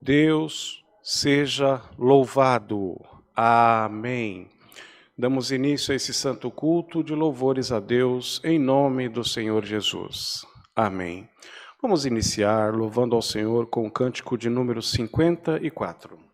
Deus seja louvado. Amém. Damos início a esse santo culto de louvores a Deus, em nome do Senhor Jesus. Amém. Vamos iniciar louvando ao Senhor com o cântico de número 54.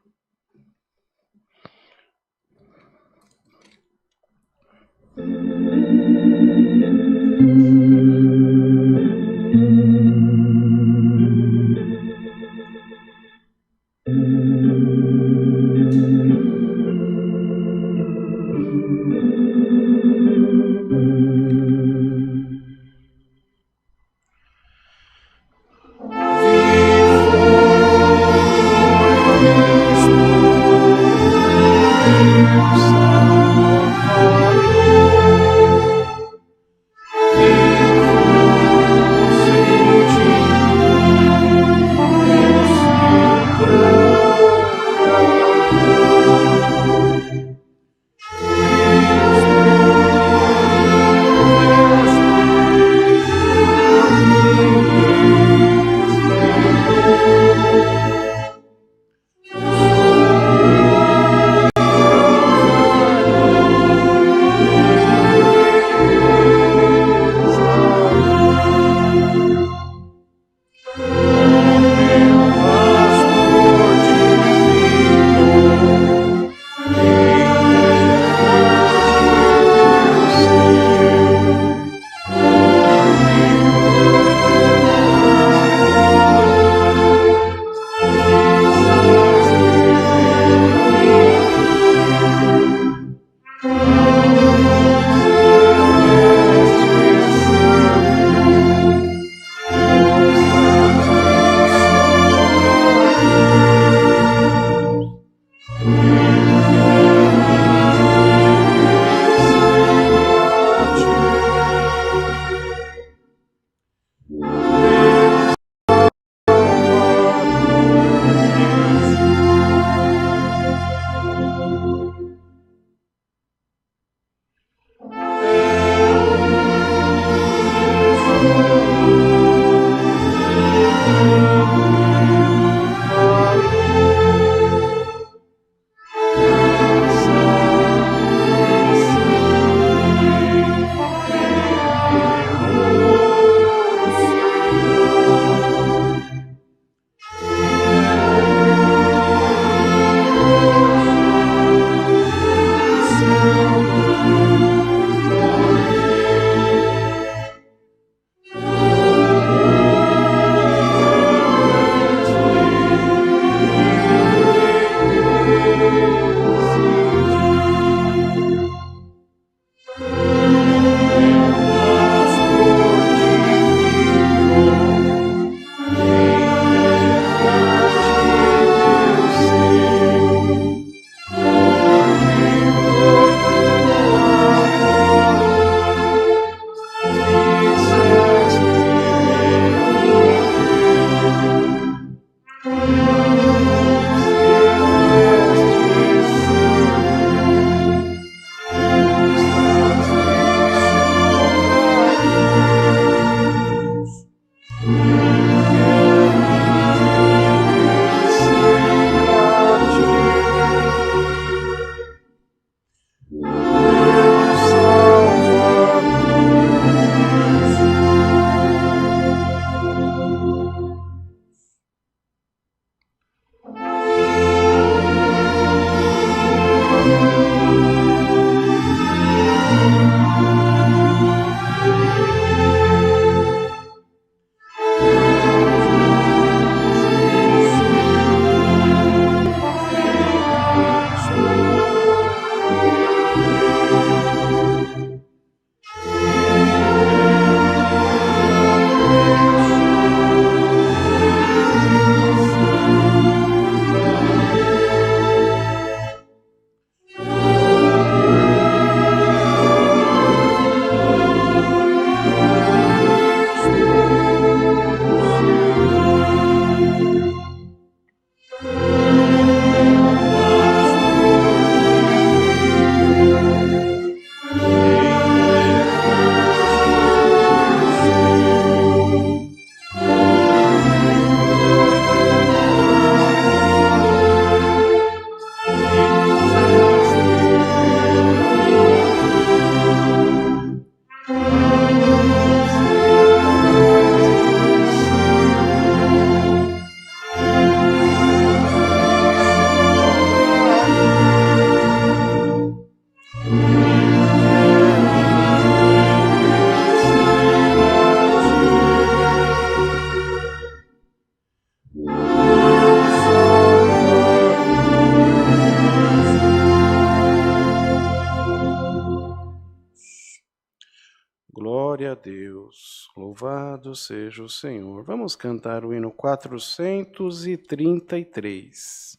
Glória a Deus, louvado seja o Senhor. Vamos cantar o hino 433.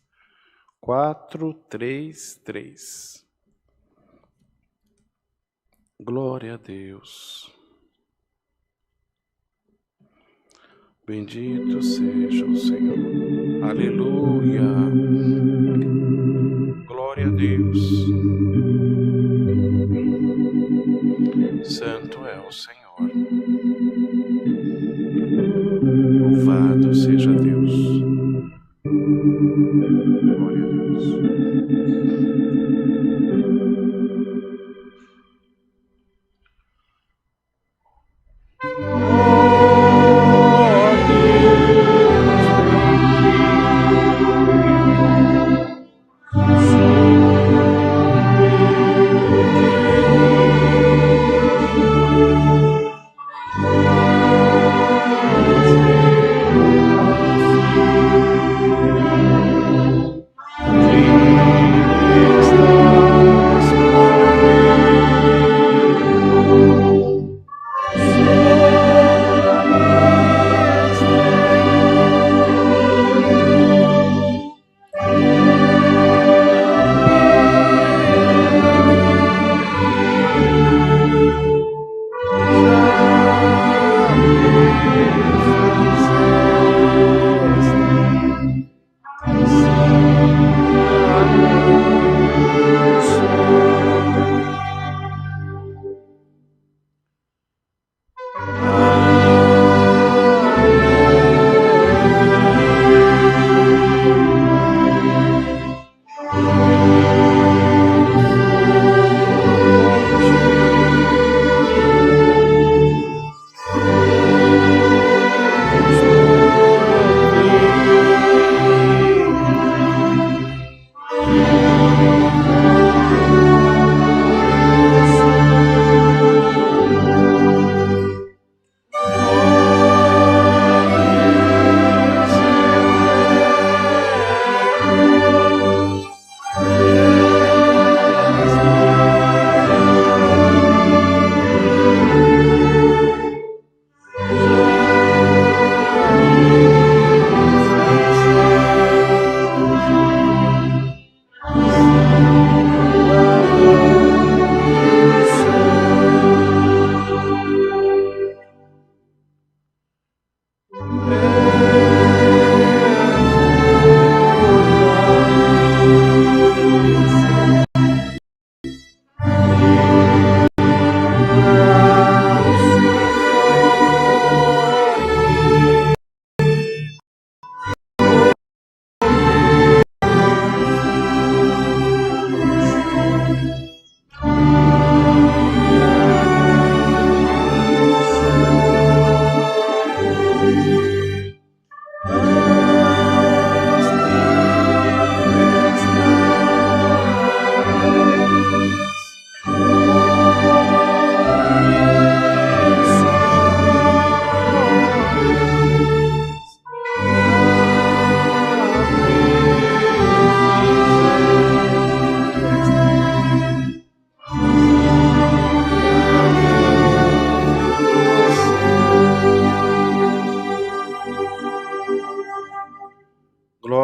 433. Glória a Deus. Bendito seja o Senhor. Aleluia. Glória a Deus. Santo é o Senhor. Louvado seja Deus. Glória a Deus.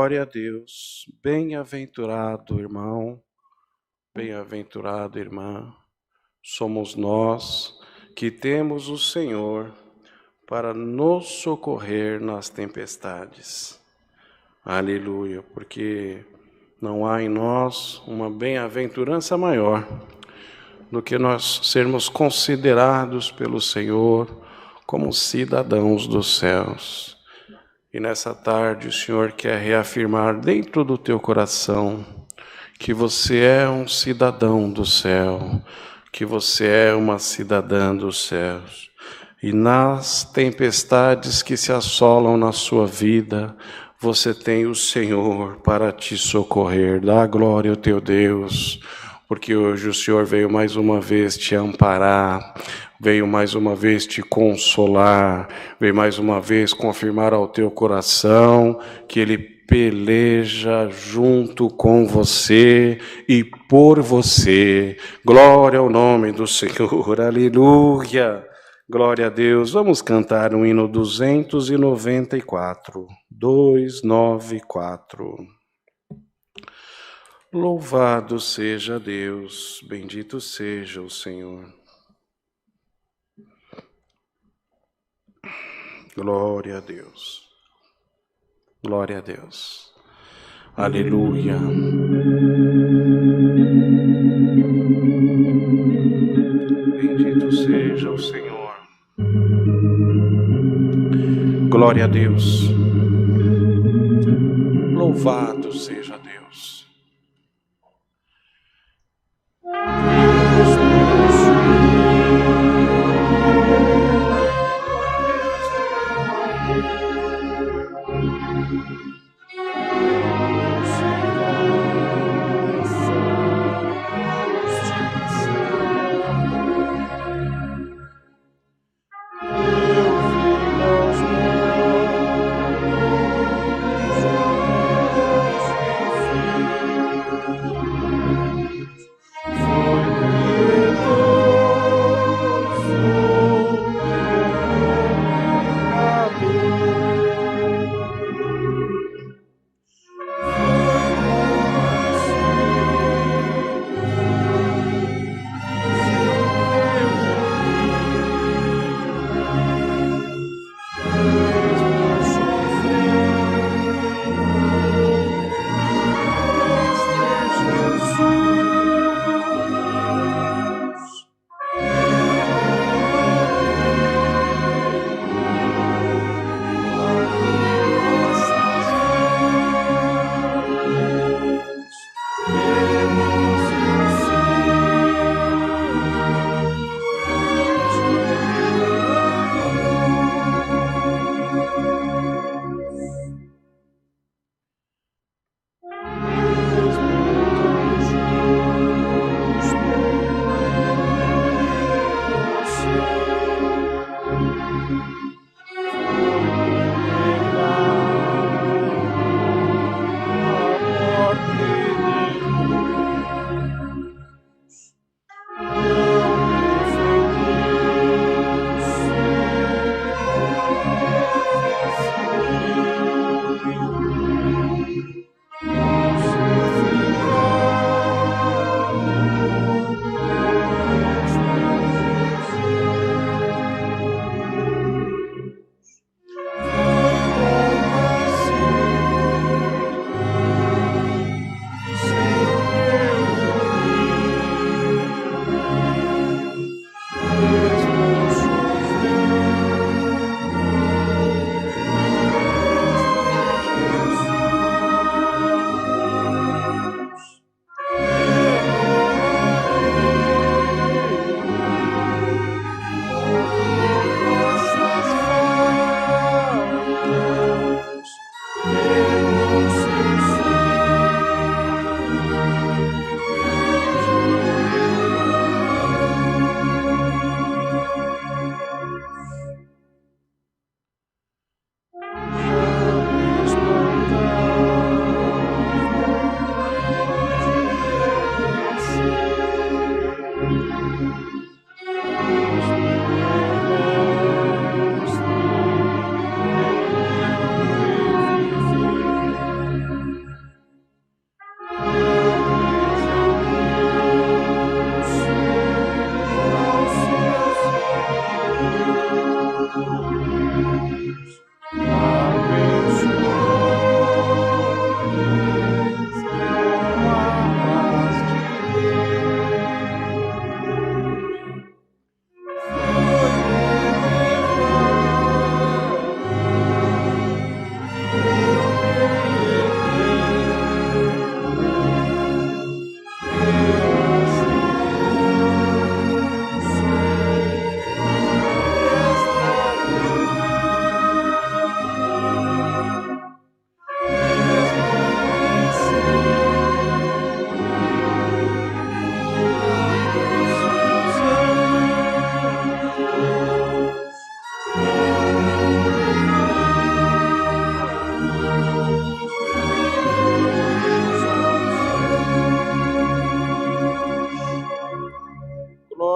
Glória a Deus. Bem-aventurado irmão, bem-aventurada irmã, somos nós que temos o Senhor para nos socorrer nas tempestades. Aleluia, porque não há em nós uma bem-aventurança maior do que nós sermos considerados pelo Senhor como cidadãos dos céus. E nessa tarde o Senhor quer reafirmar dentro do teu coração que você é um cidadão do céu, que você é uma cidadã dos céus. E nas tempestades que se assolam na sua vida, você tem o Senhor para te socorrer. Dá glória ao teu Deus, porque hoje o Senhor veio mais uma vez te amparar, veio mais uma vez te consolar, veio mais uma vez confirmar ao teu coração que Ele peleja junto com você e por você. Glória ao nome do Senhor, aleluia. Glória a Deus. Vamos cantar o hino 294. 294. Louvado seja Deus, bendito seja o Senhor. Glória a Deus. Glória a Deus. Aleluia. Bendito seja o Senhor. Glória a Deus. Louvado seja Deus.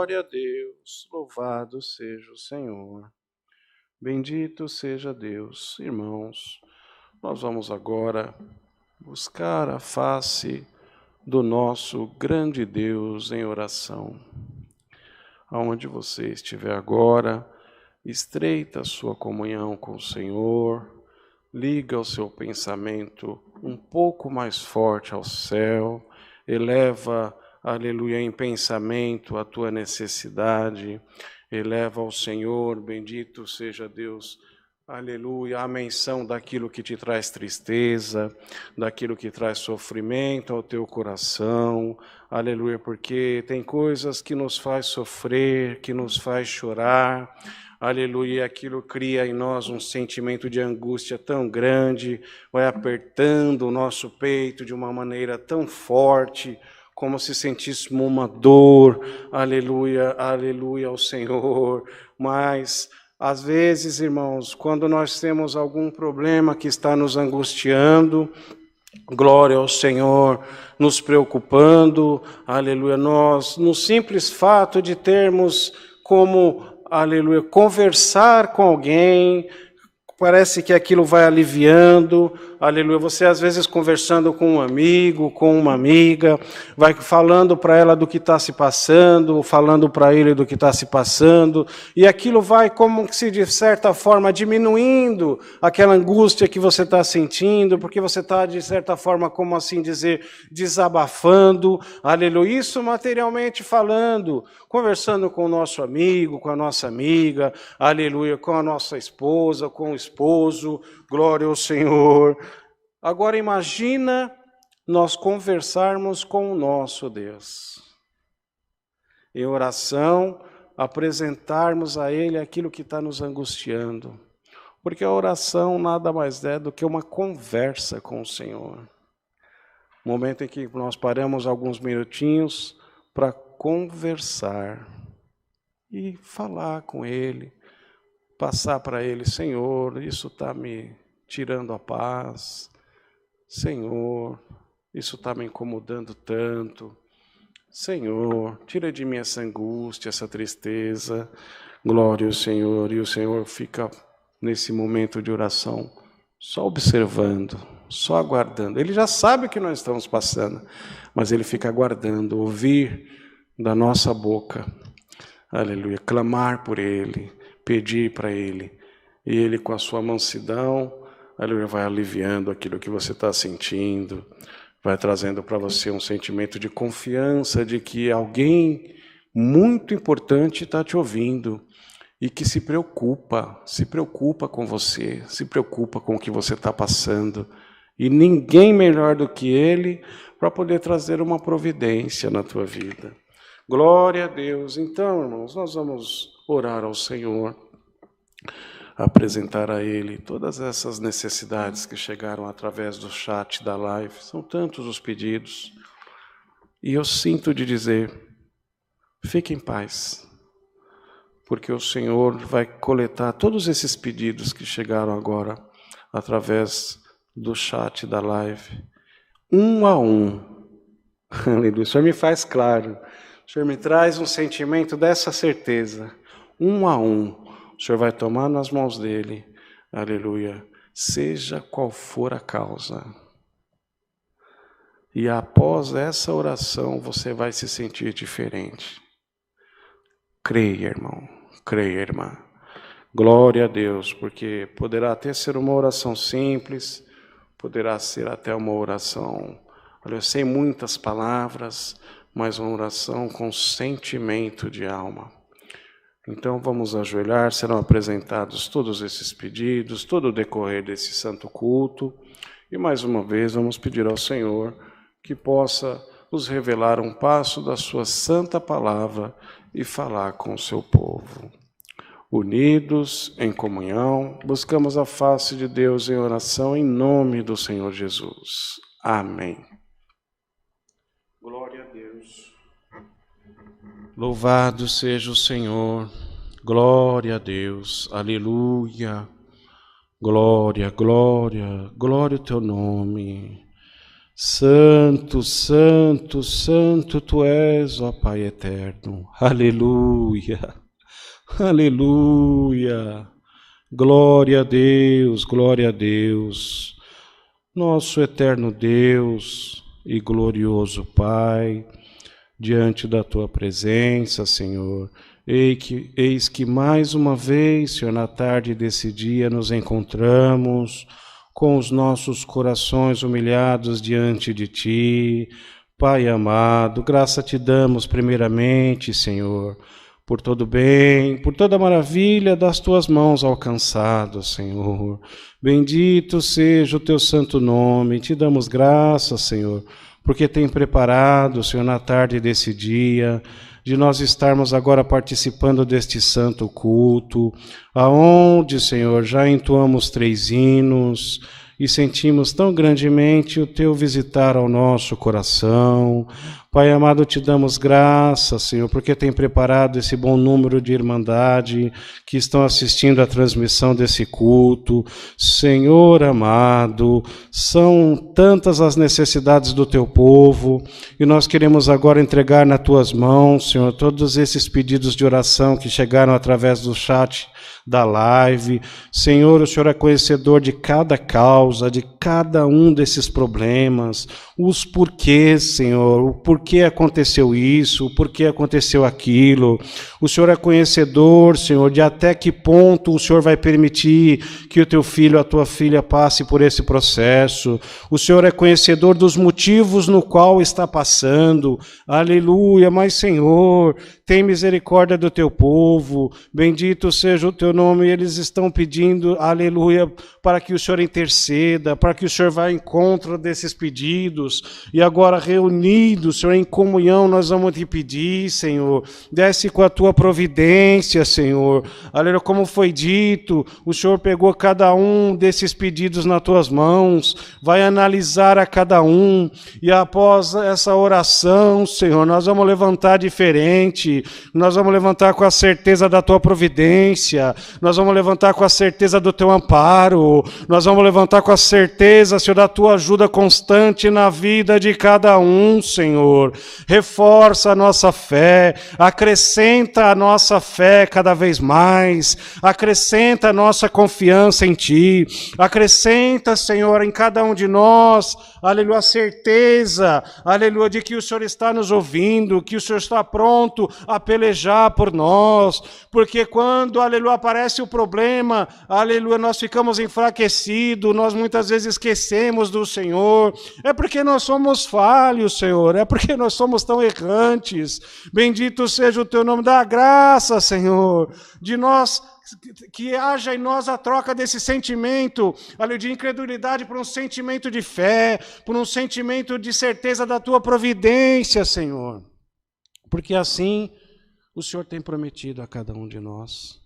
Glória a Deus, louvado seja o Senhor. Bendito seja Deus. Irmãos, nós vamos agora buscar a face do nosso grande Deus em oração. Aonde você estiver agora, estreita a sua comunhão com o Senhor, liga o seu pensamento um pouco mais forte ao céu, eleva, aleluia, em pensamento a tua necessidade, eleva ao Senhor, bendito seja Deus, aleluia, a menção daquilo que te traz tristeza, daquilo que traz sofrimento ao teu coração, aleluia, porque tem coisas que nos faz sofrer, que nos faz chorar, aleluia, aquilo cria em nós um sentimento de angústia tão grande, vai apertando o nosso peito de uma maneira tão forte, como se sentíssemos uma dor, aleluia, aleluia ao Senhor, mas às vezes, irmãos, quando nós temos algum problema que está nos angustiando, glória ao Senhor, nos preocupando, aleluia, nós, no simples fato de termos como, aleluia, conversar com alguém, parece que aquilo vai aliviando, aleluia, você às vezes conversando com um amigo, com uma amiga, vai falando para ela do que está se passando, falando para ele do que está se passando, e aquilo vai como se de certa forma diminuindo aquela angústia que você está sentindo, porque você está de certa forma, como assim dizer, desabafando, aleluia, isso materialmente falando, conversando com o nosso amigo, com a nossa amiga, aleluia, com a nossa esposa, com o esposo, glória ao Senhor. Agora imagina nós conversarmos com o nosso Deus. Em oração, apresentarmos a Ele aquilo que está nos angustiando. Porque a oração nada mais é do que uma conversa com o Senhor. Momento em que nós paramos alguns minutinhos para conversar e falar com Ele, passar para Ele, Senhor, isso está me tirando a paz, Senhor, isso está me incomodando tanto, Senhor, tira de mim essa angústia, essa tristeza, glória ao Senhor, e o Senhor fica nesse momento de oração só observando, só aguardando, Ele já sabe o que nós estamos passando, mas Ele fica aguardando, ouvir da nossa boca, aleluia, clamar por Ele, pedir para Ele, e Ele com a sua mansidão, aleluia, vai aliviando aquilo que você está sentindo, vai trazendo para você um sentimento de confiança de que alguém muito importante está te ouvindo e que se preocupa com você, se preocupa com o que você está passando, e ninguém melhor do que Ele para poder trazer uma providência na tua vida. Glória a Deus. Então, irmãos, nós vamos orar ao Senhor, apresentar a Ele todas essas necessidades que chegaram através do chat da live. São tantos os pedidos. E eu sinto de dizer, fique em paz, porque o Senhor vai coletar todos esses pedidos que chegaram agora através do chat da live, um a um. Aleluia. O Senhor me faz claro. O Senhor me traz um sentimento dessa certeza, um a um, o Senhor vai tomar nas mãos dEle, aleluia, seja qual for a causa. E após essa oração, você vai se sentir diferente. Creia, irmão, creia, irmã. Glória a Deus, porque poderá até ser uma oração simples, poderá ser até uma oração, olha, sem muitas palavras, mas uma oração com sentimento de alma. Então vamos ajoelhar, serão apresentados todos esses pedidos, todo o decorrer desse santo culto, e mais uma vez vamos pedir ao Senhor que possa nos revelar um passo da sua santa palavra e falar com o seu povo. Unidos em comunhão, buscamos a face de Deus em oração em nome do Senhor Jesus. Amém. Glória a Deus. Louvado seja o Senhor. Glória a Deus. Aleluia. Glória, glória, glória ao teu nome. Santo, santo, santo tu és, ó Pai eterno. Aleluia, aleluia. Glória a Deus, glória a Deus. Nosso eterno Deus e glorioso Pai, diante da tua presença, Senhor, eis que mais uma vez, Senhor, na tarde desse dia nos encontramos com os nossos corações humilhados diante de ti. Pai amado, graça te damos primeiramente, Senhor, por todo o bem, por toda a maravilha das tuas mãos alcançadas, Senhor. Bendito seja o teu santo nome, te damos graças, Senhor, porque tem preparado, Senhor, na tarde desse dia, de nós estarmos agora participando deste santo culto, aonde, Senhor, já entoamos 3 hinos e sentimos tão grandemente o teu visitar ao nosso coração. Pai amado, te damos graças, Senhor, porque tem preparado esse bom número de irmandade que estão assistindo à transmissão desse culto. Senhor amado, são tantas as necessidades do teu povo e nós queremos agora entregar nas tuas mãos, Senhor, todos esses pedidos de oração que chegaram através do chat da live. Senhor, o Senhor é conhecedor de cada causa, de cada um desses problemas, os porquês, Senhor, o porquê aconteceu isso, o porquê aconteceu aquilo. O Senhor é conhecedor, Senhor, de até que ponto o Senhor vai permitir que o teu filho, a tua filha passe por esse processo. O Senhor é conhecedor dos motivos no qual está passando. Aleluia, mas Senhor, tem misericórdia do teu povo, bendito seja o teu nome. Eles estão pedindo, aleluia, para que o Senhor interceda, para que o Senhor vá ao encontro desses pedidos. E agora reunidos, Senhor, em comunhão, nós vamos te pedir, Senhor, desce com a tua providência, Senhor. Aleluia, como foi dito, o Senhor pegou cada um desses pedidos nas tuas mãos, vai analisar a cada um, e após essa oração, Senhor, nós vamos levantar diferente, nós vamos levantar com a certeza da tua providência, nós vamos levantar com a certeza do teu amparo, nós vamos levantar com a certeza, Senhor, da tua ajuda constante na vida de cada um, Senhor. Reforça a nossa fé, acrescenta a nossa fé cada vez mais, acrescenta a nossa confiança em ti, acrescenta, Senhor, em cada um de nós, aleluia, a certeza, aleluia, de que o Senhor está nos ouvindo, que o Senhor está pronto a pelejar por nós, porque quando, aleluia, aparece o problema, aleluia, nós ficamos enfraquecidos, nós muitas vezes esquecemos do Senhor, é porque nós somos falhos, Senhor, é porque nós somos tão errantes. Bendito seja o teu nome, dá graça, Senhor, de nós, que haja em nós a troca desse sentimento, aleluia, de incredulidade por um sentimento de fé, por um sentimento de certeza da tua providência, Senhor, porque assim o Senhor tem prometido a cada um de nós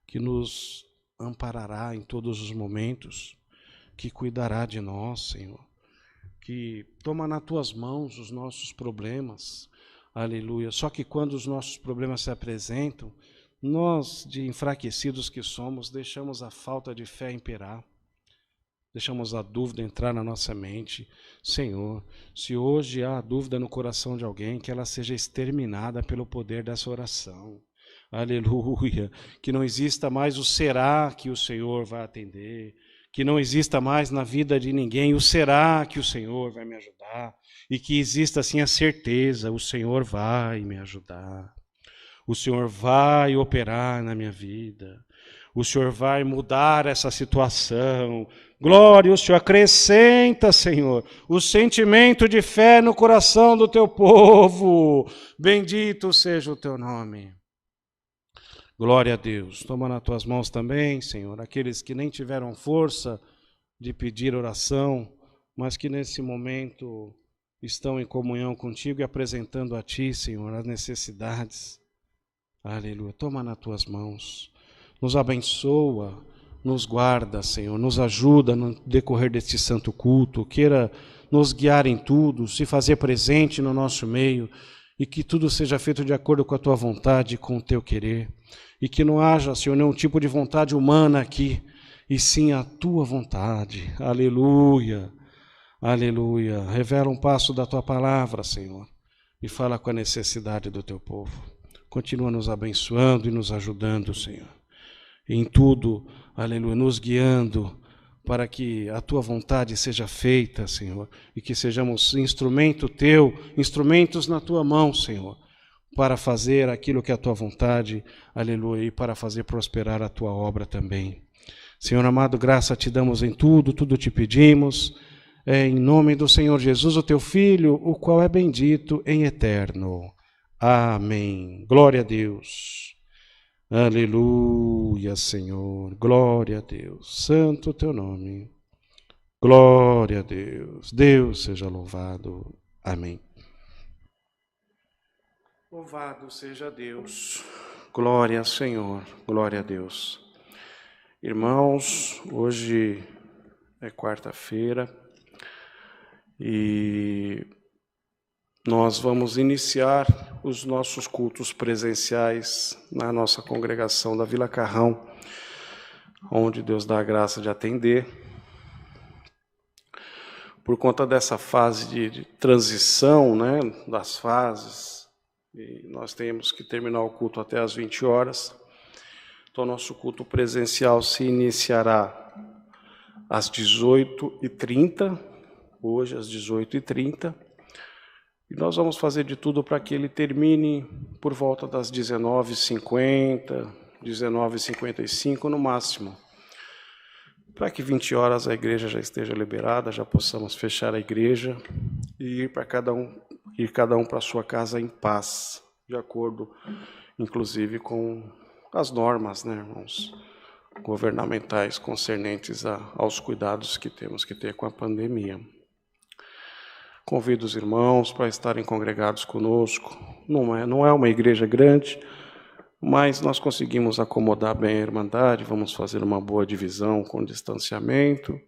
que nos amparará em todos os momentos, que cuidará de nós, Senhor, que toma nas tuas mãos os nossos problemas, aleluia. Só que quando os nossos problemas se apresentam, nós, de enfraquecidos que somos, deixamos a falta de fé imperar, deixamos a dúvida entrar na nossa mente. Senhor, se hoje há dúvida no coração de alguém, que ela seja exterminada pelo poder dessa oração. Aleluia, que não exista mais o será que o Senhor vai atender, que não exista mais na vida de ninguém o será que o Senhor vai me ajudar, e que exista assim a certeza, o Senhor vai me ajudar, o Senhor vai operar na minha vida, o Senhor vai mudar essa situação. Glória, o Senhor acrescenta, Senhor, o sentimento de fé no coração do teu povo. Bendito seja o teu nome. Glória a Deus. Toma nas tuas mãos também, Senhor, aqueles que nem tiveram força de pedir oração, mas que nesse momento estão em comunhão contigo e apresentando a ti, Senhor, as necessidades. Aleluia. Toma nas tuas mãos. Nos abençoa, nos guarda, Senhor, nos ajuda no decorrer deste santo culto. Queira nos guiar em tudo, se fazer presente no nosso meio, e que tudo seja feito de acordo com a tua vontade e com o teu querer. E que não haja, Senhor, nenhum tipo de vontade humana aqui, e sim a tua vontade. Aleluia. Aleluia. Revela um passo da tua palavra, Senhor, e fala com a necessidade do teu povo. Continua nos abençoando e nos ajudando, Senhor. Em tudo, aleluia, nos guiando para que a tua vontade seja feita, Senhor, e que sejamos instrumento teu, instrumentos na tua mão, Senhor, para fazer aquilo que é a tua vontade, aleluia, e para fazer prosperar a tua obra também. Senhor amado, graça te damos em tudo, tudo te pedimos, em nome do Senhor Jesus, o teu Filho, o qual é bendito em eterno. Amém. Glória a Deus. Aleluia, Senhor. Glória a Deus. Santo o teu nome. Glória a Deus. Deus seja louvado. Amém. Louvado seja Deus. Glória ao Senhor. Glória a Deus. Irmãos, hoje é quarta-feira e nós vamos iniciar os nossos cultos presenciais na nossa congregação da Vila Carrão, onde Deus dá a graça de atender. Por conta dessa fase de transição, né, das fases, e nós temos que terminar o culto até às 20 horas. Então, nosso culto presencial se iniciará às 18h30, hoje às 18h30. E nós vamos fazer de tudo para que ele termine por volta das 19h50, 19h55 no máximo. Para que 20 horas a igreja já esteja liberada, já possamos fechar a igreja e ir cada um para a sua casa em paz, de acordo, inclusive, com as normas, né, irmãos, governamentais concernentes aos cuidados que temos que ter com a pandemia. Convido os irmãos para estarem congregados conosco. Não é uma igreja grande, mas nós conseguimos acomodar bem a Irmandade, vamos fazer uma boa divisão com distanciamento.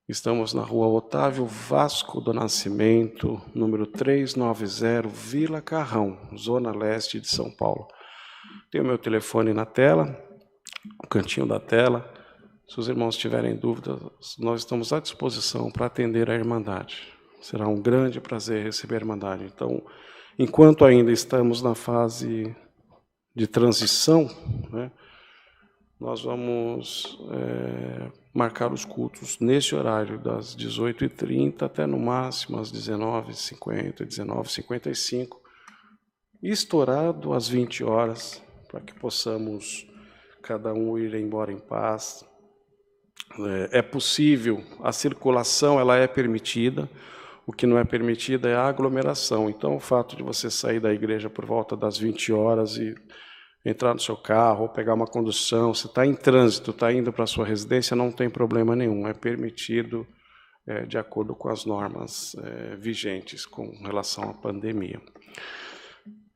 Estamos na rua Otávio Vasco do Nascimento, número 390, Vila Carrão, Zona Leste de São Paulo. Tem o meu telefone na tela, no cantinho da tela. Se os irmãos tiverem dúvidas, nós estamos à disposição para atender a Irmandade. Será um grande prazer receber a Irmandade. Então, enquanto ainda estamos na fase de transição, né, nós vamos marcar os cultos nesse horário, das 18h30 até no máximo às 19h50, 19h55, estourado às 20 horas, para que possamos cada um ir embora em paz. É possível, a circulação ela é permitida. O que não é permitido é a aglomeração. Então, o fato de você sair da igreja por volta das 20 horas e entrar no seu carro, ou pegar uma condução, você está em trânsito, está indo para a sua residência, não tem problema nenhum. É permitido de acordo com as normas vigentes com relação à pandemia.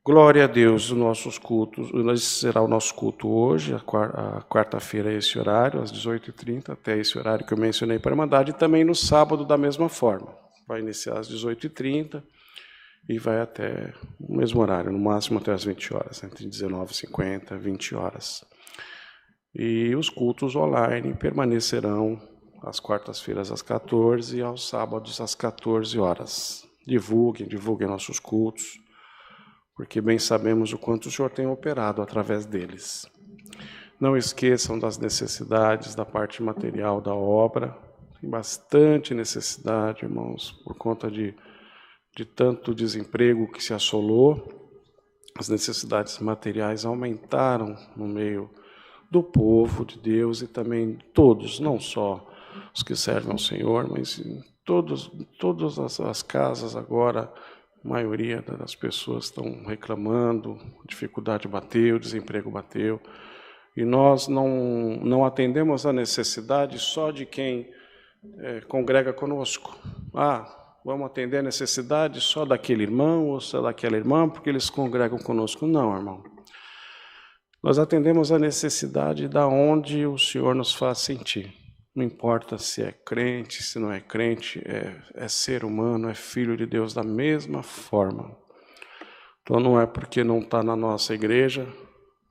Glória a Deus, os nossos cultos. Esse será o nosso culto hoje, a quarta-feira, esse horário, às 18h30, até esse horário que eu mencionei para a Irmandade, e também no sábado da mesma forma. Vai iniciar às 18h30 e vai até o mesmo horário, no máximo até às 20 horas, entre 19h50 e 20 horas. E os cultos online permanecerão às quartas-feiras às 14h e aos sábados às 14 horas. Divulguem nossos cultos, porque bem sabemos o quanto o Senhor tem operado através deles. Não esqueçam das necessidades da parte material da obra. Tem bastante necessidade, irmãos, por conta de tanto desemprego que se assolou. As necessidades materiais aumentaram no meio do povo de Deus e também todos, não só os que servem ao Senhor, mas em todas as casas agora, a maioria das pessoas estão reclamando, dificuldade bateu, desemprego bateu, e nós não atendemos a necessidade só de quem congrega conosco. Vamos atender a necessidade só daquele irmão ou só daquela irmã, porque eles congregam conosco. Não, irmão. Nós atendemos a necessidade da onde o Senhor nos faz sentir. Não importa se é crente, se não é crente, é ser humano, é filho de Deus da mesma forma. Então não é porque não está na nossa igreja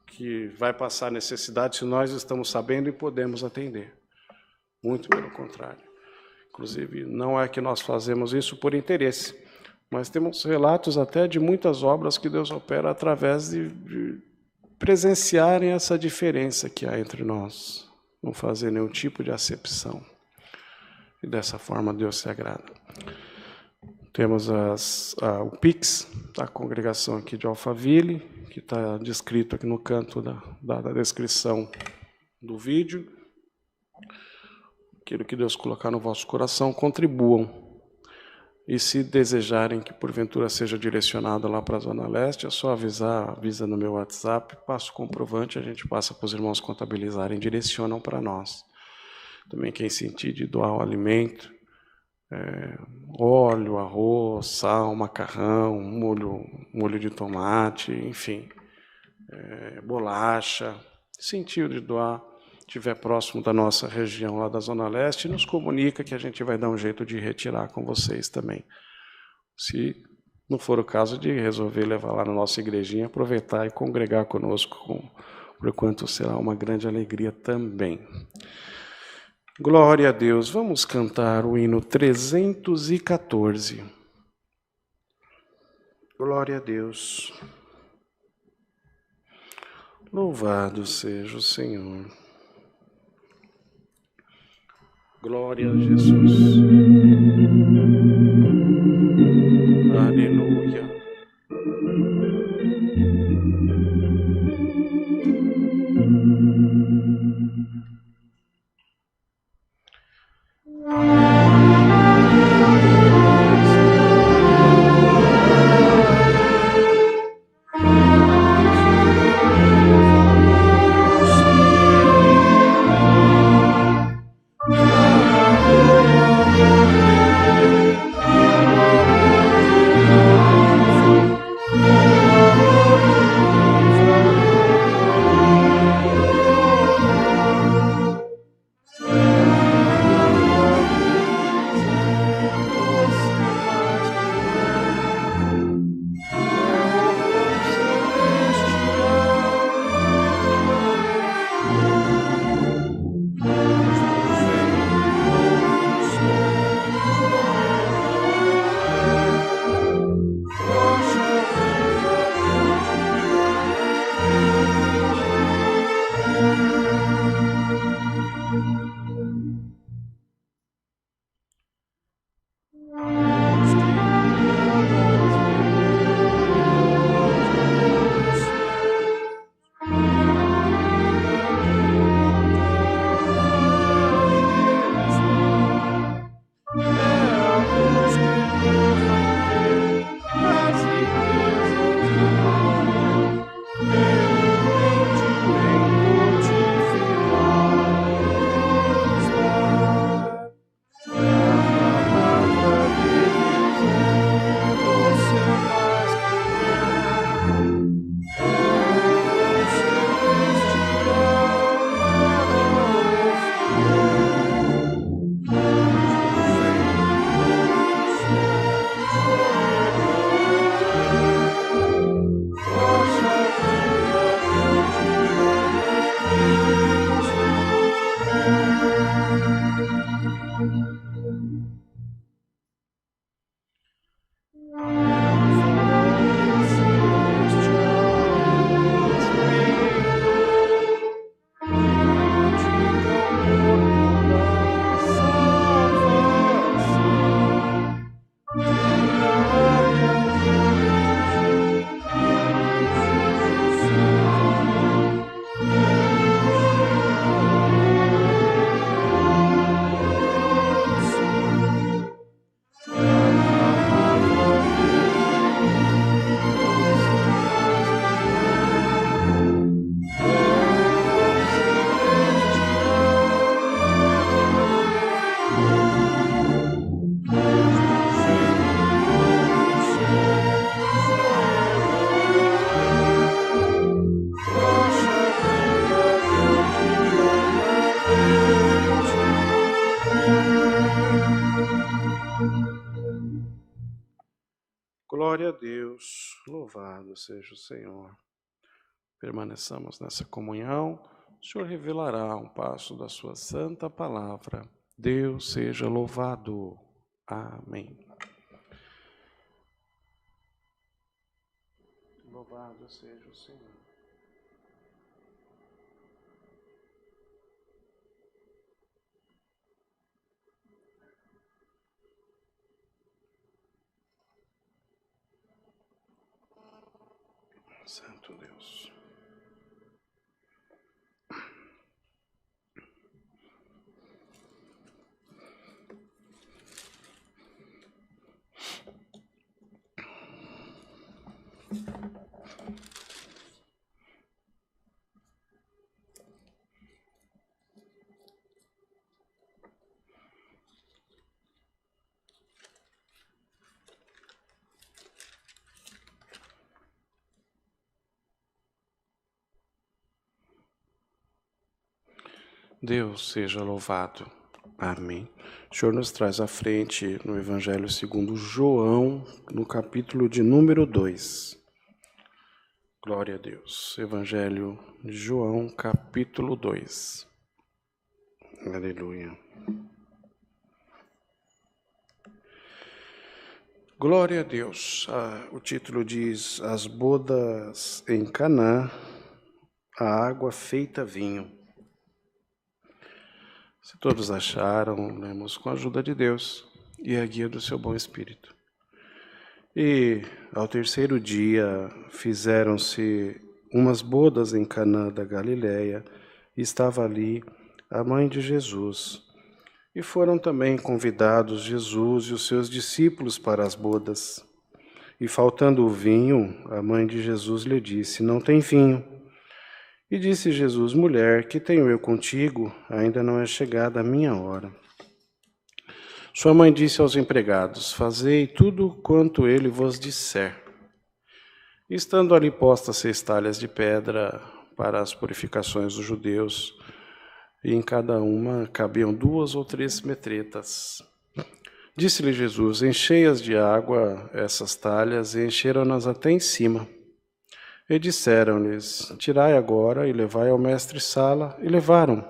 que vai passar necessidade se nós estamos sabendo e podemos atender. Muito pelo contrário. Inclusive, não é que nós fazemos isso por interesse, mas temos relatos até de muitas obras que Deus opera através de presenciarem essa diferença que há entre nós, não fazer nenhum tipo de acepção. E dessa forma Deus se agrada. Temos o Pix da congregação aqui de Alphaville, que está descrito aqui no canto da descrição do vídeo. Aquilo que Deus colocar no vosso coração, contribuam. E se desejarem que porventura seja direcionado lá para a Zona Leste, é só avisa no meu WhatsApp, passa o comprovante, a gente passa para os irmãos contabilizarem, direcionam para nós. Também quem sentir de doar o alimento, óleo, arroz, sal, macarrão, molho de tomate, enfim, bolacha, sentiu de doar, estiver próximo da nossa região lá da Zona Leste, nos comunica que a gente vai dar um jeito de retirar com vocês também. Se não for o caso de resolver levar lá na nossa igrejinha, aproveitar e congregar conosco, porquanto será uma grande alegria também. Glória a Deus. Vamos cantar o hino 314. Glória a Deus. Louvado seja o Senhor. Glória a Jesus. Aleluia. Glória a Deus, louvado seja o Senhor. Permaneçamos nessa comunhão, o Senhor revelará um passo da sua santa palavra Deus seja louvado. Amém. Louvado seja o Senhor. Santo Deus. Deus seja louvado. Amém. O Senhor nos traz à frente no Evangelho segundo João, no capítulo de número 2. Glória a Deus. Evangelho de João, capítulo 2. Aleluia. Glória a Deus. O título diz: As bodas em Caná, a água feita vinho. Se todos acharam, lemos com a ajuda de Deus e a guia do seu bom Espírito. E ao terceiro dia fizeram-se umas bodas em Caná da Galileia, e estava ali a mãe de Jesus. E foram também convidados Jesus e os seus discípulos para as bodas. E faltando o vinho, a mãe de Jesus lhe disse: Não tem vinho. E disse Jesus: Mulher, que tenho eu contigo? Ainda não é chegada a minha hora. Sua mãe disse aos empregados: Fazei tudo quanto ele vos disser. E estando ali postas 6 talhas de pedra para as purificações dos judeus, e em cada uma cabiam 2 ou 3 metretas. Disse-lhe Jesus: Enchei-as de água essas talhas, e encheram-nas até em cima. E disseram-lhes: Tirai agora e levai ao mestre-sala. E levaram.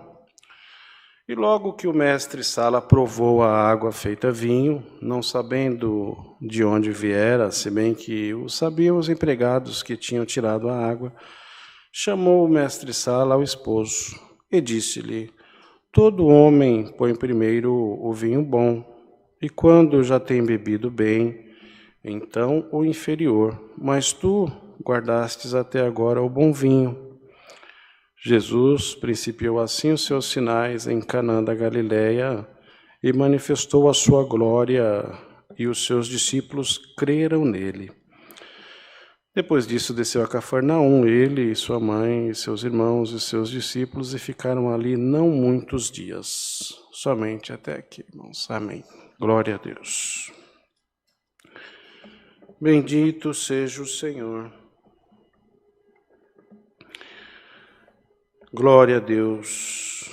E logo que o mestre-sala provou a água feita vinho, não sabendo de onde viera, se bem que o sabiam os empregados que tinham tirado a água, chamou o mestre-sala ao esposo e disse-lhe: Todo homem põe primeiro o vinho bom, e quando já tem bebido bem, então o inferior, mas tu guardastes até agora o bom vinho. Jesus principiou assim os seus sinais em Caná da Galileia e manifestou a sua glória, e os seus discípulos creram nele. Depois disso desceu a Cafarnaum, ele, sua mãe, seus irmãos e seus discípulos, e ficaram ali não muitos dias. Somente até aqui, irmãos. Amém. Glória a Deus. Bendito seja o Senhor. Glória a Deus.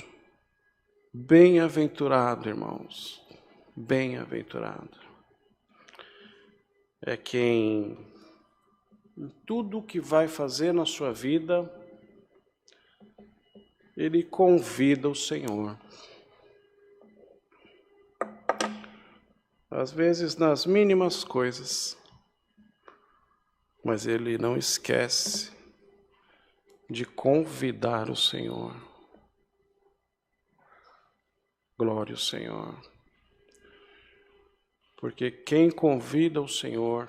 Bem-aventurado, irmãos. Bem-aventurado. É quem, em tudo que vai fazer na sua vida, ele convida o Senhor. Às vezes nas mínimas coisas, mas ele não esquece de convidar o Senhor. Glória ao Senhor. Porque quem convida o Senhor,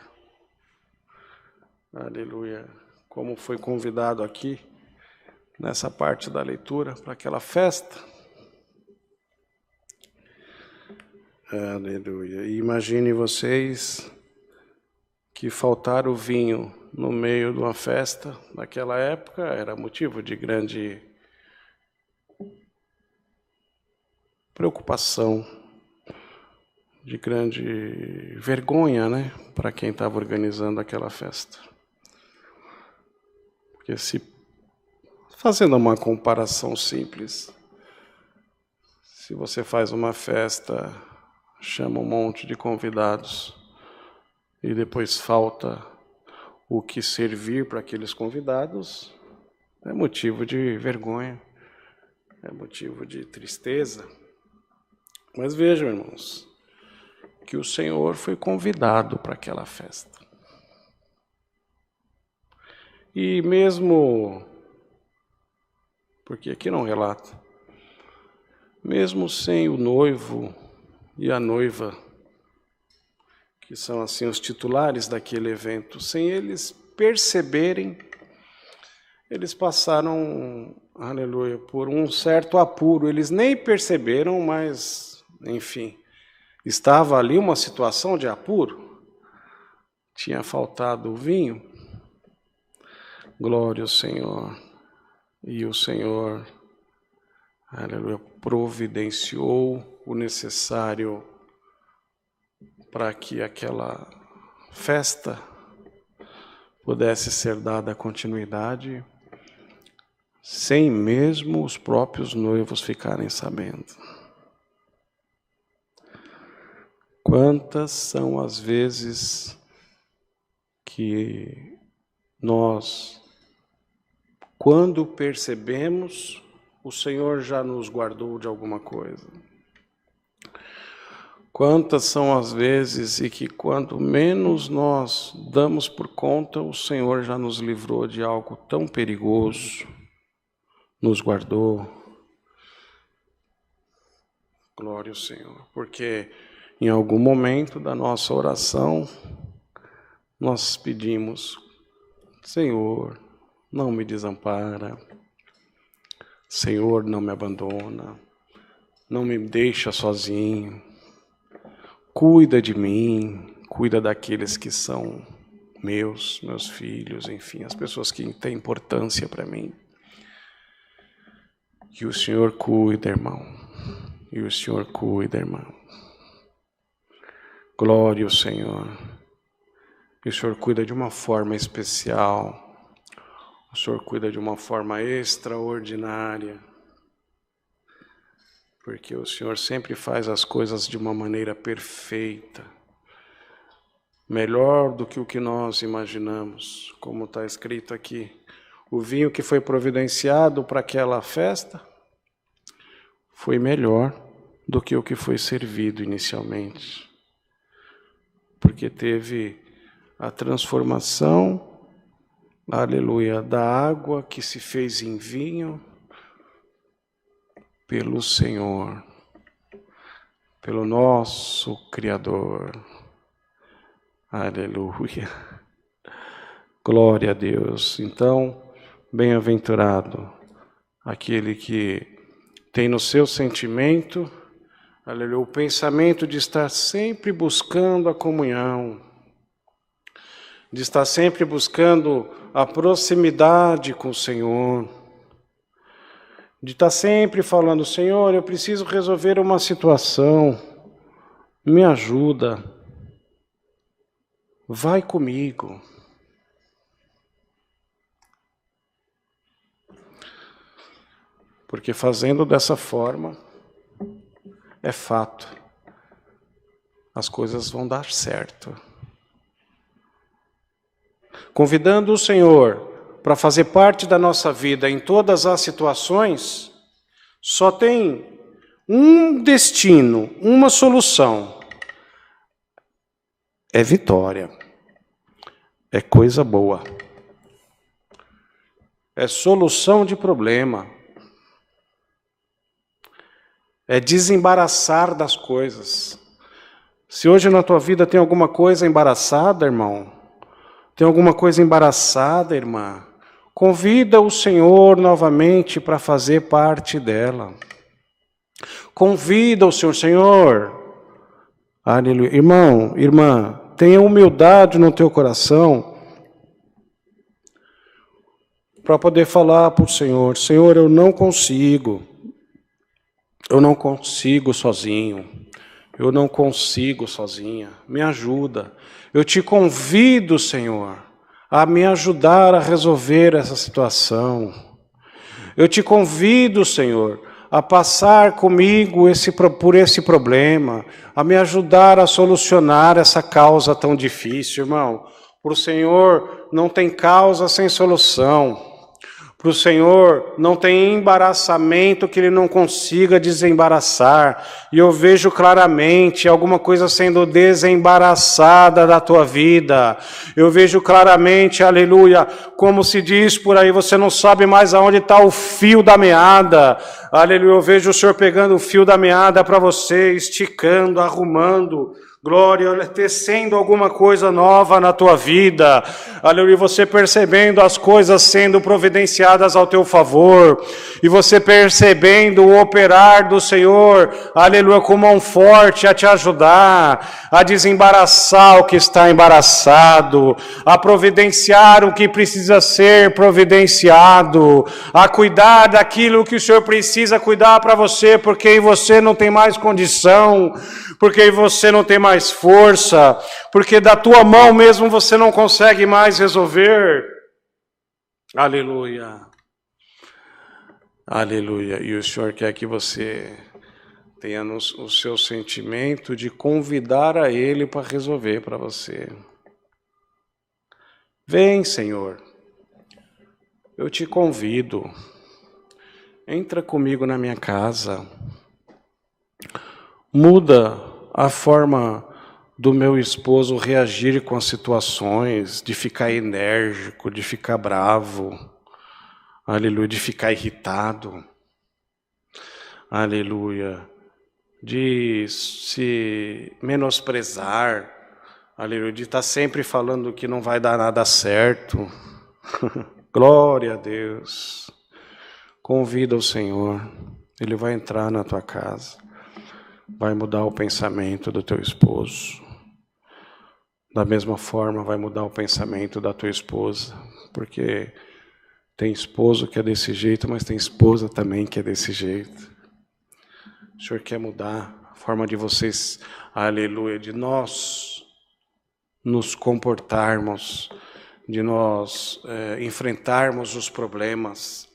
aleluia, como foi convidado aqui, nessa parte da leitura, para aquela festa, aleluia. E imagine vocês que faltar o vinho no meio de uma festa, naquela época, era motivo de grande preocupação, de grande vergonha, né, para quem estava organizando aquela festa. Porque fazendo uma comparação simples, se você faz uma festa, chama um monte de convidados e depois falta o que servir para aqueles convidados, é motivo de vergonha, é motivo de tristeza. Mas vejam, irmãos, que o Senhor foi convidado para aquela festa. E mesmo, porque aqui não relata, mesmo sem o noivo e a noiva, que são assim os titulares daquele evento, sem eles perceberem, eles passaram, aleluia, por um certo apuro. Eles nem perceberam, mas, enfim, estava ali uma situação de apuro. Tinha faltado o vinho. Glória ao Senhor. E o Senhor, aleluia, providenciou o necessário para que aquela festa pudesse ser dada continuidade, sem mesmo os próprios noivos ficarem sabendo. Quantas são as vezes que nós, quando percebemos, o Senhor já nos guardou de alguma coisa? Quantas são as vezes e que quanto menos nós damos por conta, o Senhor já nos livrou de algo tão perigoso, nos guardou. Glória ao Senhor, porque em algum momento da nossa oração, nós pedimos: Senhor, não me desampara, Senhor, não me abandona, não me deixa sozinho, cuida de mim, cuida daqueles que são meus filhos, enfim, as pessoas que têm importância para mim. E o Senhor cuida, irmão, e o Senhor cuida, irmão. Glória ao Senhor. E o Senhor cuida de uma forma especial. O Senhor cuida de uma forma extraordinária, porque o Senhor sempre faz as coisas de uma maneira perfeita, melhor do que o que nós imaginamos, como está escrito aqui. O vinho que foi providenciado para aquela festa foi melhor do que o que foi servido inicialmente, porque teve a transformação, aleluia, da água que se fez em vinho pelo Senhor, pelo nosso Criador. Aleluia. Glória a Deus. Então, bem-aventurado aquele que tem no seu sentimento, aleluia, o pensamento de estar sempre buscando a comunhão, de estar sempre buscando a proximidade com o Senhor, de estar sempre falando: Senhor, eu preciso resolver uma situação, me ajuda, vai comigo. Porque fazendo dessa forma, é fato, as coisas vão dar certo. Convidando o Senhor para fazer parte da nossa vida em todas as situações, só tem um destino, uma solução: é vitória, é coisa boa, é solução de problema, é desembaraçar das coisas. Se hoje na tua vida tem alguma coisa embaraçada, irmão, tem alguma coisa embaraçada, irmã, convida o Senhor novamente para fazer parte dela. Convida o Senhor: Senhor, aleluia. Irmão, irmã, tenha humildade no teu coração para poder falar para o Senhor: Senhor, eu não consigo sozinho, eu não consigo sozinha, me ajuda. Eu te convido, Senhor, a me ajudar a resolver essa situação. Eu te convido, Senhor, a passar comigo por esse problema, a me ajudar a solucionar essa causa tão difícil, irmão. Para o Senhor não tem causa sem solução. Para o Senhor não tem embaraçamento que Ele não consiga desembaraçar. E eu vejo claramente alguma coisa sendo desembaraçada da tua vida. Eu vejo claramente, aleluia, como se diz por aí, você não sabe mais aonde está o fio da meada. Aleluia, eu vejo o Senhor pegando o fio da meada para você, esticando, arrumando. Glória, tecendo alguma coisa nova na tua vida, aleluia, você percebendo as coisas sendo providenciadas ao teu favor, e você percebendo o operar do Senhor, aleluia, com mão forte a te ajudar, a desembaraçar o que está embaraçado, a providenciar o que precisa ser providenciado, a cuidar daquilo que o Senhor precisa cuidar para você, porque em você não tem mais condição, porque você não tem mais força, porque da tua mão mesmo você não consegue mais resolver. Aleluia. Aleluia. E o Senhor quer que você tenha o seu sentimento de convidar a Ele para resolver para você. Vem, Senhor. Eu te convido. Entra comigo na minha casa. Muda a forma do meu esposo reagir com as situações, de ficar enérgico, de ficar bravo, aleluia, de ficar irritado, aleluia, de se menosprezar, aleluia, de estar sempre falando que não vai dar nada certo. Glória a Deus. Convida o Senhor, Ele vai entrar na tua casa. Vai mudar o pensamento do teu esposo. Da mesma forma, vai mudar o pensamento da tua esposa. Porque tem esposo que é desse jeito, mas tem esposa também que é desse jeito. O Senhor quer mudar a forma de vocês, aleluia, de nós nos comportarmos, de nós enfrentarmos os problemas.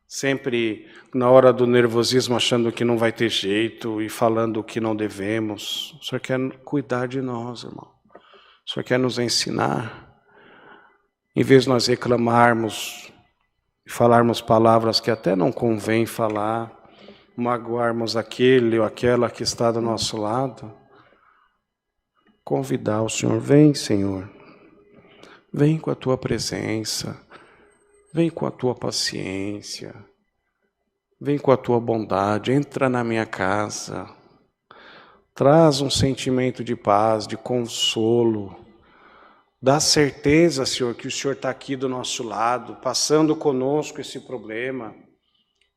Sempre na hora do nervosismo achando que não vai ter jeito e falando o que não devemos. O Senhor quer cuidar de nós, irmão. O Senhor quer nos ensinar. Em vez de nós reclamarmos e falarmos palavras que até não convém falar, magoarmos aquele ou aquela que está do nosso lado, convidar o Senhor. Vem, Senhor. Vem com a tua presença. Vem com a tua paciência, vem com a tua bondade, entra na minha casa, traz um sentimento de paz, de consolo, dá certeza, Senhor, que o Senhor está aqui do nosso lado, passando conosco esse problema,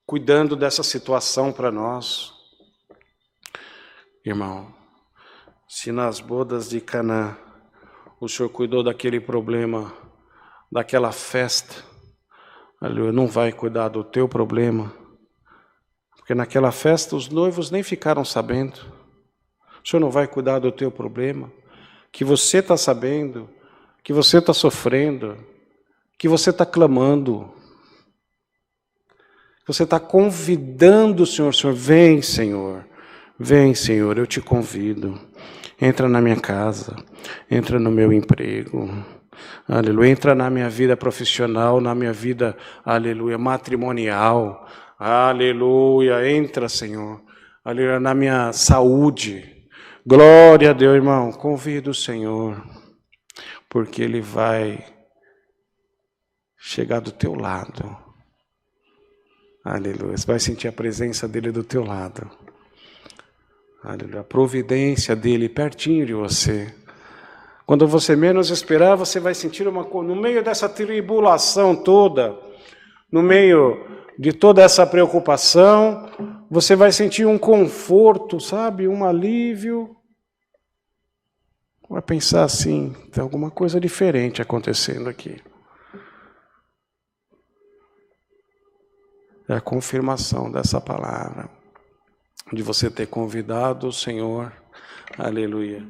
cuidando dessa situação para nós. Irmão, se nas bodas de Canaã o Senhor cuidou daquele problema, daquela festa, aleluia, não vai cuidar do teu problema, porque naquela festa os noivos nem ficaram sabendo. O Senhor não vai cuidar do teu problema, que você está sabendo, que você está sofrendo, que você está clamando, que você está convidando o Senhor. Senhor, vem, Senhor, eu te convido. Entra na minha casa, entra no meu emprego. Aleluia, entra na minha vida profissional, na minha vida, aleluia, matrimonial, aleluia, entra, Senhor, aleluia, na minha saúde, glória a Deus, irmão, convido o Senhor, porque Ele vai chegar do teu lado, aleluia, você vai sentir a presença dEle do teu lado, aleluia, a providência dEle pertinho de você. Quando você menos esperar, você vai sentir uma coisa, no meio dessa tribulação toda, no meio de toda essa preocupação, você vai sentir um conforto, sabe? Um alívio. Vai pensar assim, tem alguma coisa diferente acontecendo aqui. É a confirmação dessa palavra, de você ter convidado o Senhor, aleluia,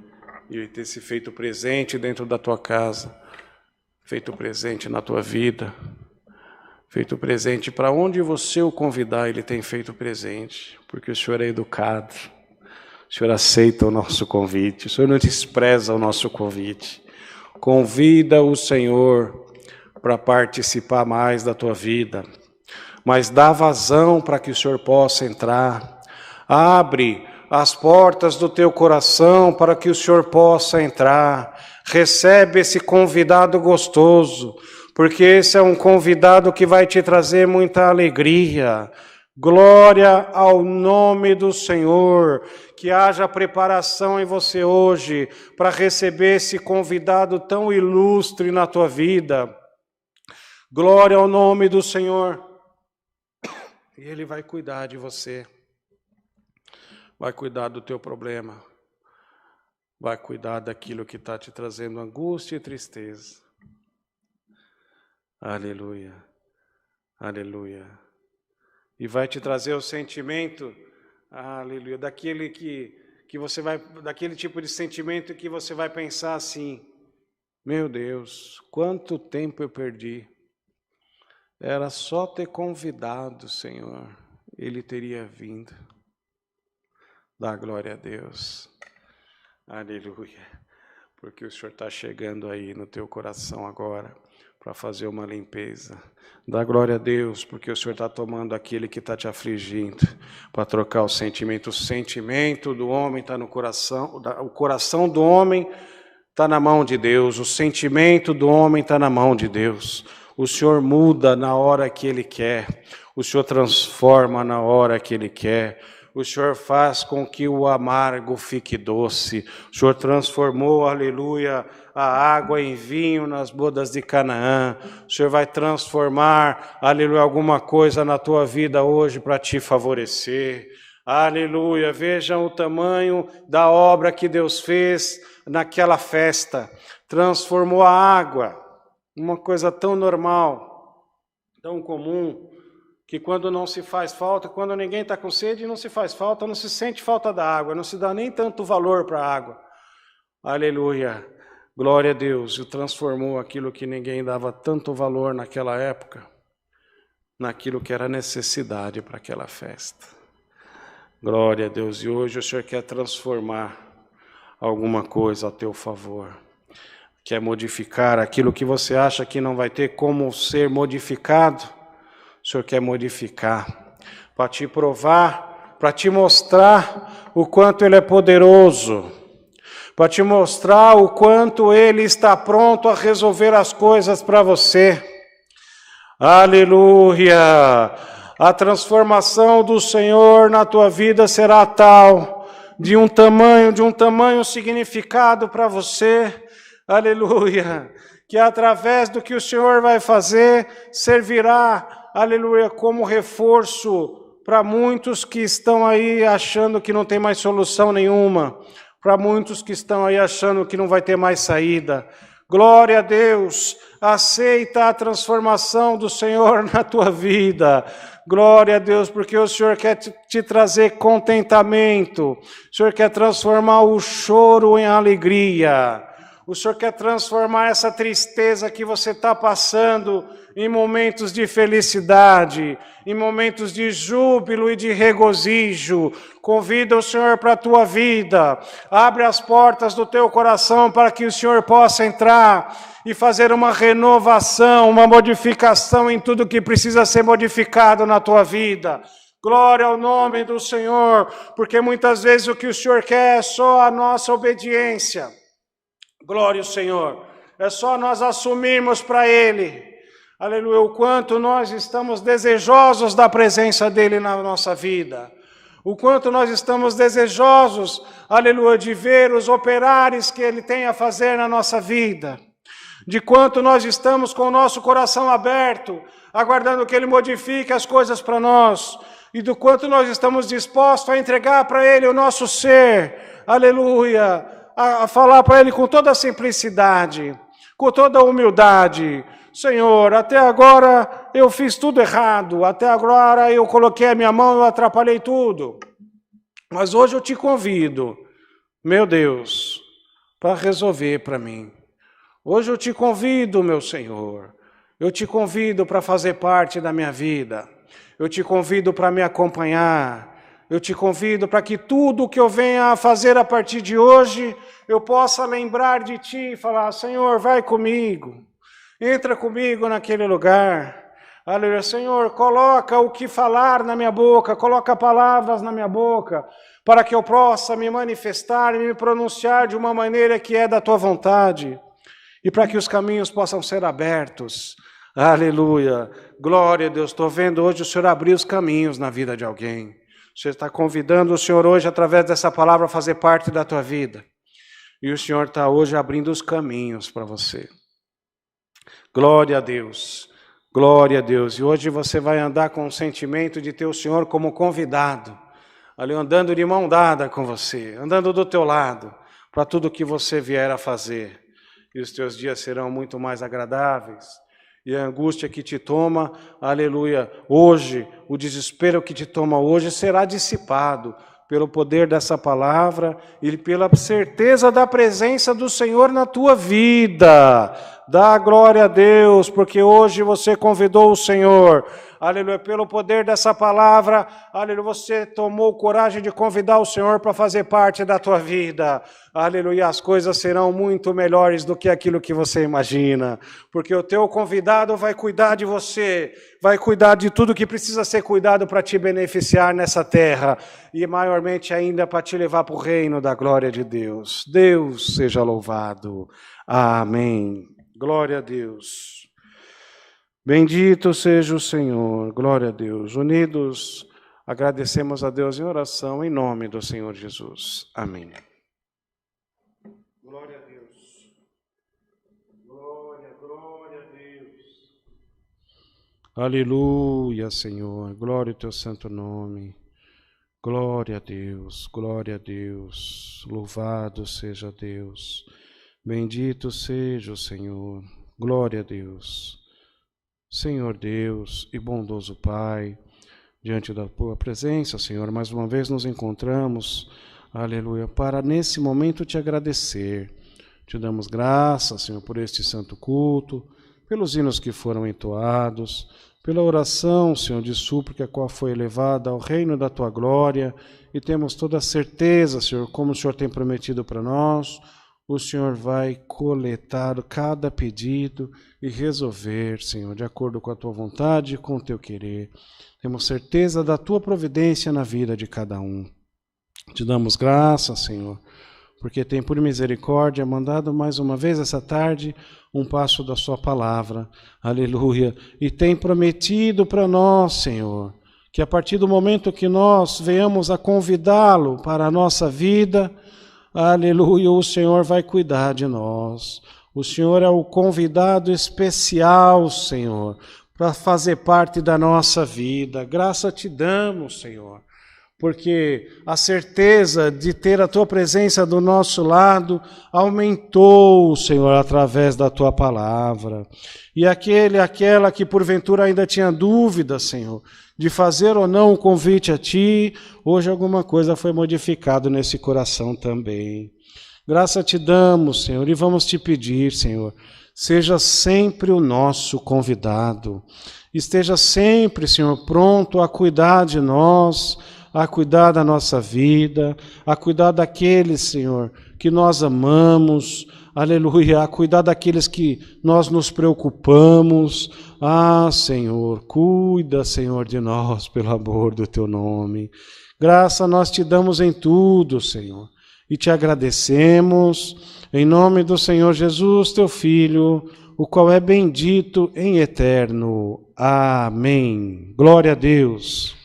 e ter se feito presente dentro da tua casa, feito presente na tua vida, feito presente para onde você o convidar, Ele tem feito presente, porque o Senhor é educado, o Senhor aceita o nosso convite, o Senhor não despreza o nosso convite. Convida o Senhor para participar mais da tua vida. Mas dá vazão para que o Senhor possa entrar. Abre as portas do teu coração para que o Senhor possa entrar. Recebe esse convidado gostoso, porque esse é um convidado que vai te trazer muita alegria. Glória ao nome do Senhor. Que haja preparação em você hoje para receber esse convidado tão ilustre na tua vida. Glória ao nome do Senhor. E Ele vai cuidar de você. Vai cuidar do teu problema. Vai cuidar daquilo que está te trazendo angústia e tristeza. Aleluia. Aleluia. E vai te trazer o sentimento, aleluia, daquele tipo de sentimento que você vai pensar assim: meu Deus, quanto tempo eu perdi. Era só ter convidado, Senhor, Ele teria vindo. Dá glória a Deus. Aleluia. Porque o Senhor está chegando aí no teu coração agora para fazer uma limpeza. Dá glória a Deus, porque o Senhor está tomando aquele que está te afligindo para trocar o sentimento. O sentimento do homem está no coração, o coração do homem está na mão de Deus, o sentimento do homem está na mão de Deus. O Senhor muda na hora que Ele quer, o Senhor transforma na hora que Ele quer. O Senhor faz com que o amargo fique doce. O Senhor transformou, aleluia, a água em vinho nas bodas de Canaã. O Senhor vai transformar, aleluia, alguma coisa na tua vida hoje para te favorecer. Aleluia, vejam o tamanho da obra que Deus fez naquela festa. Transformou a água, uma coisa tão normal, tão comum, que quando não se faz falta, quando ninguém está com sede, não se faz falta, não se sente falta da água, não se dá nem tanto valor para a água. Aleluia, glória a Deus, e transformou aquilo que ninguém dava tanto valor naquela época, naquilo que era necessidade para aquela festa. Glória a Deus, e hoje o Senhor quer transformar alguma coisa a teu favor. Quer modificar aquilo que você acha que não vai ter como ser modificado. O Senhor quer modificar, para te provar, para te mostrar o quanto Ele é poderoso, para te mostrar o quanto Ele está pronto a resolver as coisas para você. Aleluia! A transformação do Senhor na tua vida será tal, de um tamanho significado para você. Aleluia! Que através do que o Senhor vai fazer, servirá, aleluia, como reforço para muitos que estão aí achando que não tem mais solução nenhuma, para muitos que estão aí achando que não vai ter mais saída. Glória a Deus, aceita a transformação do Senhor na tua vida. Glória a Deus, porque o Senhor quer te trazer contentamento, o Senhor quer transformar o choro em alegria. O Senhor quer transformar essa tristeza que você está passando em momentos de felicidade, em momentos de júbilo e de regozijo. Convida o Senhor para a tua vida. Abre as portas do teu coração para que o Senhor possa entrar e fazer uma renovação, uma modificação em tudo que precisa ser modificado na tua vida. Glória ao nome do Senhor, porque muitas vezes o que o Senhor quer é só a nossa obediência. Glória ao Senhor, é só nós assumirmos para Ele, aleluia, o quanto nós estamos desejosos da presença dEle na nossa vida, o quanto nós estamos desejosos, aleluia, de ver os operários que Ele tem a fazer na nossa vida, de quanto nós estamos com o nosso coração aberto, aguardando que Ele modifique as coisas para nós, e do quanto nós estamos dispostos a entregar para Ele o nosso ser, aleluia, a falar para Ele com toda a simplicidade, com toda a humildade. Senhor, até agora eu fiz tudo errado, até agora eu coloquei a minha mão e eu atrapalhei tudo. Mas hoje eu te convido, meu Deus, para resolver para mim. Hoje eu te convido, meu Senhor, eu te convido para fazer parte da minha vida. Eu te convido para me acompanhar. Eu te convido para que tudo que eu venha a fazer a partir de hoje, eu possa lembrar de Ti e falar, Senhor, vai comigo. Entra comigo naquele lugar. Aleluia. Senhor, coloca o que falar na minha boca, coloca palavras na minha boca, para que eu possa me manifestar e me pronunciar de uma maneira que é da tua vontade, e para que os caminhos possam ser abertos. Aleluia. Glória a Deus. Estou vendo hoje o Senhor abrir os caminhos na vida de alguém. Você está convidando o Senhor hoje, através dessa palavra, a fazer parte da tua vida. E o Senhor está hoje abrindo os caminhos para você. Glória a Deus. Glória a Deus. E hoje você vai andar com o sentimento de ter o Senhor como convidado, ali andando de mão dada com você, andando do teu lado, para tudo que você vier a fazer. E os teus dias serão muito mais agradáveis. E a angústia que te toma, aleluia, hoje, o desespero que te toma hoje será dissipado pelo poder dessa palavra e pela certeza da presença do Senhor na tua vida. Dá glória a Deus, porque hoje você convidou o Senhor. Aleluia, pelo poder dessa palavra, aleluia, você tomou coragem de convidar o Senhor para fazer parte da tua vida. Aleluia, as coisas serão muito melhores do que aquilo que você imagina, porque o teu convidado vai cuidar de você, vai cuidar de tudo que precisa ser cuidado para te beneficiar nessa terra, e maiormente ainda para te levar para o reino da glória de Deus. Deus seja louvado. Amém. Glória a Deus. Bendito seja o Senhor, glória a Deus. Unidos, agradecemos a Deus em oração, em nome do Senhor Jesus. Amém. Glória a Deus. Glória a Deus. Aleluia, Senhor. Glória ao teu santo nome. Glória a Deus, glória a Deus. Louvado seja Deus. Bendito seja o Senhor. Glória a Deus. Senhor Deus e bondoso Pai, diante da tua presença, Senhor, mais uma vez nos encontramos, aleluia, para nesse momento te agradecer. Te damos graças, Senhor, por este santo culto, pelos hinos que foram entoados, pela oração, Senhor, de súplica, a qual foi elevada ao reino da tua glória, e temos toda a certeza, Senhor, como o Senhor tem prometido para nós, o Senhor vai coletar cada pedido e resolver, Senhor, de acordo com a tua vontade e com o teu querer. Temos certeza da tua providência na vida de cada um. Te damos graças, Senhor, porque tem por misericórdia mandado mais uma vez essa tarde um passo da sua palavra. Aleluia. E tem prometido para nós, Senhor, que a partir do momento que nós venhamos a convidá-lo para a nossa vida, aleluia, o Senhor vai cuidar de nós. O Senhor é o convidado especial, Senhor, para fazer parte da nossa vida. Graça te damos, Senhor, porque a certeza de ter a tua presença do nosso lado aumentou, Senhor, através da tua palavra. E aquela que porventura ainda tinha dúvida, Senhor, de fazer ou não o convite a ti, hoje alguma coisa foi modificada nesse coração também. Graça te damos, Senhor, e vamos te pedir, Senhor, seja sempre o nosso convidado. Esteja sempre, Senhor, pronto a cuidar de nós, a cuidar da nossa vida, a cuidar daqueles, Senhor, que nós amamos, aleluia, a cuidar daqueles que nós nos preocupamos. Ah, Senhor, cuida, Senhor, de nós, pelo amor do teu nome. Graça nós te damos em tudo, Senhor, e te agradecemos, em nome do Senhor Jesus, teu Filho, o qual é bendito em eterno. Amém. Glória a Deus.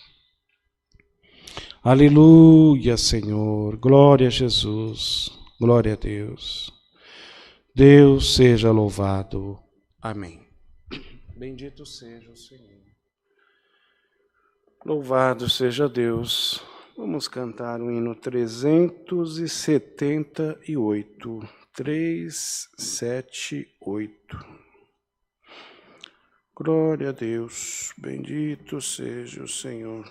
Aleluia, Senhor. Glória a Jesus. Glória a Deus. Deus seja louvado. Amém. Bendito seja o Senhor. Louvado seja Deus. Vamos cantar o hino 378. 378. Glória a Deus. Bendito seja o Senhor.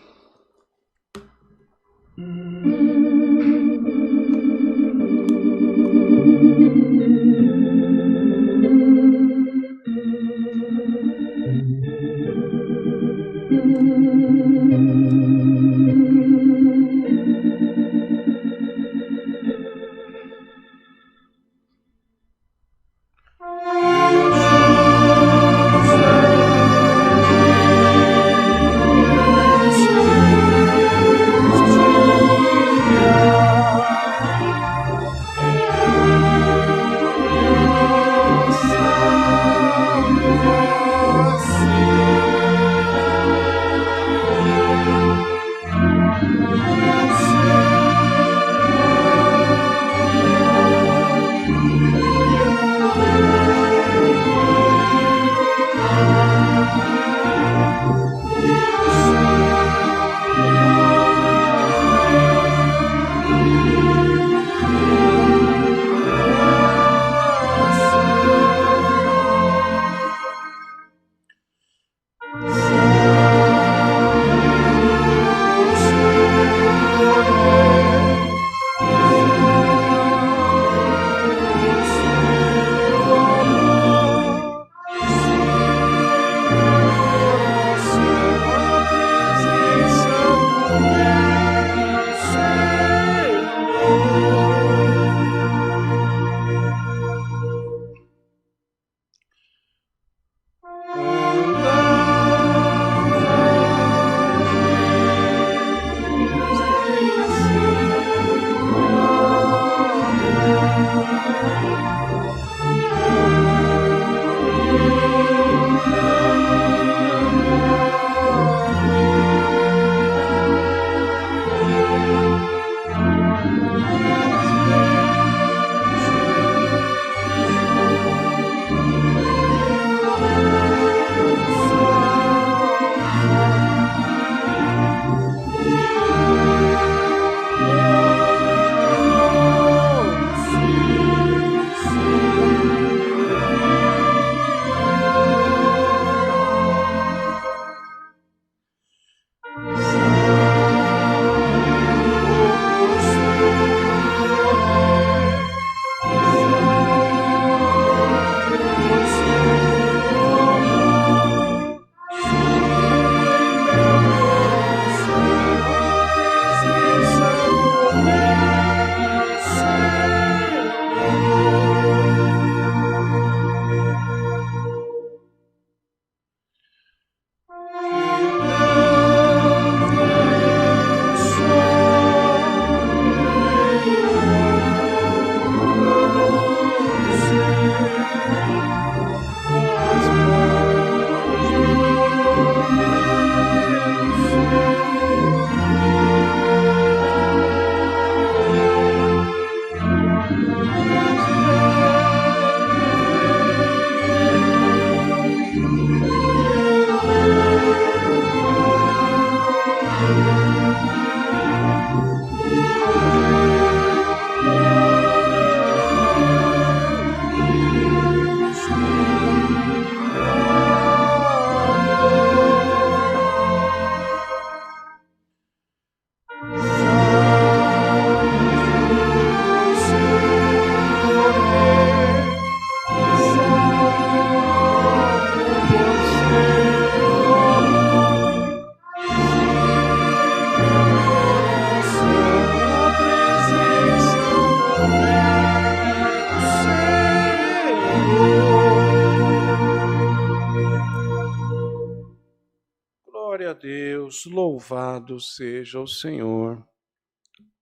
Glória a Deus, louvado seja o Senhor.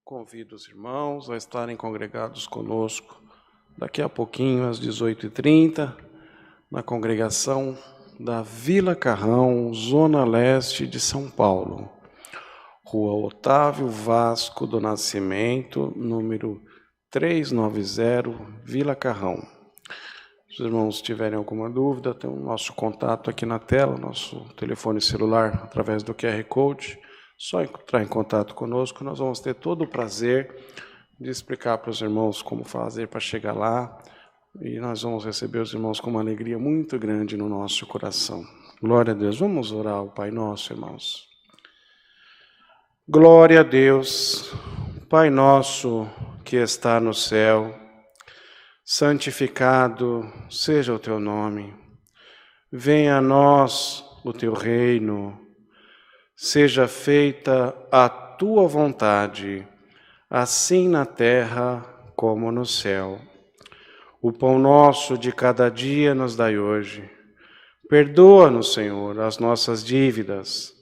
Convido os irmãos a estarem congregados conosco daqui a pouquinho, às 18h30, na congregação da Vila Carrão, Zona Leste de São Paulo, Rua Otávio Vasco do Nascimento, número 390, Vila Carrão. Se os irmãos tiverem alguma dúvida, tem o nosso contato aqui na tela, nosso telefone celular através do QR Code. Só entrar em contato conosco, nós vamos ter todo o prazer de explicar para os irmãos como fazer para chegar lá. E nós vamos receber os irmãos com uma alegria muito grande no nosso coração. Glória a Deus. Vamos orar ao Pai Nosso, irmãos. Glória a Deus. Pai nosso que está no céu, santificado seja o teu nome. Venha a nós o teu reino. Seja feita a tua vontade, assim na terra como no céu. O pão nosso de cada dia nos dai hoje. Perdoa-nos, Senhor, as nossas dívidas,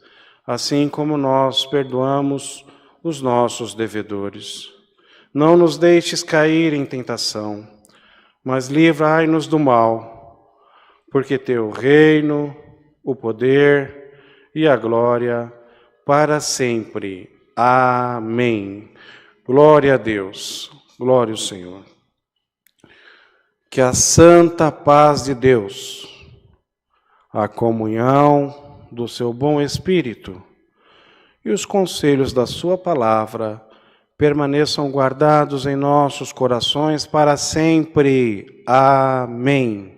assim como nós perdoamos os nossos devedores. Não nos deixes cair em tentação, mas livrai-nos do mal, porque teu reino, o poder e a glória para sempre. Amém. Glória a Deus. Glória ao Senhor. Que a santa paz de Deus, a comunhão do seu bom Espírito e os conselhos da sua palavra permaneçam guardados em nossos corações para sempre. Amém.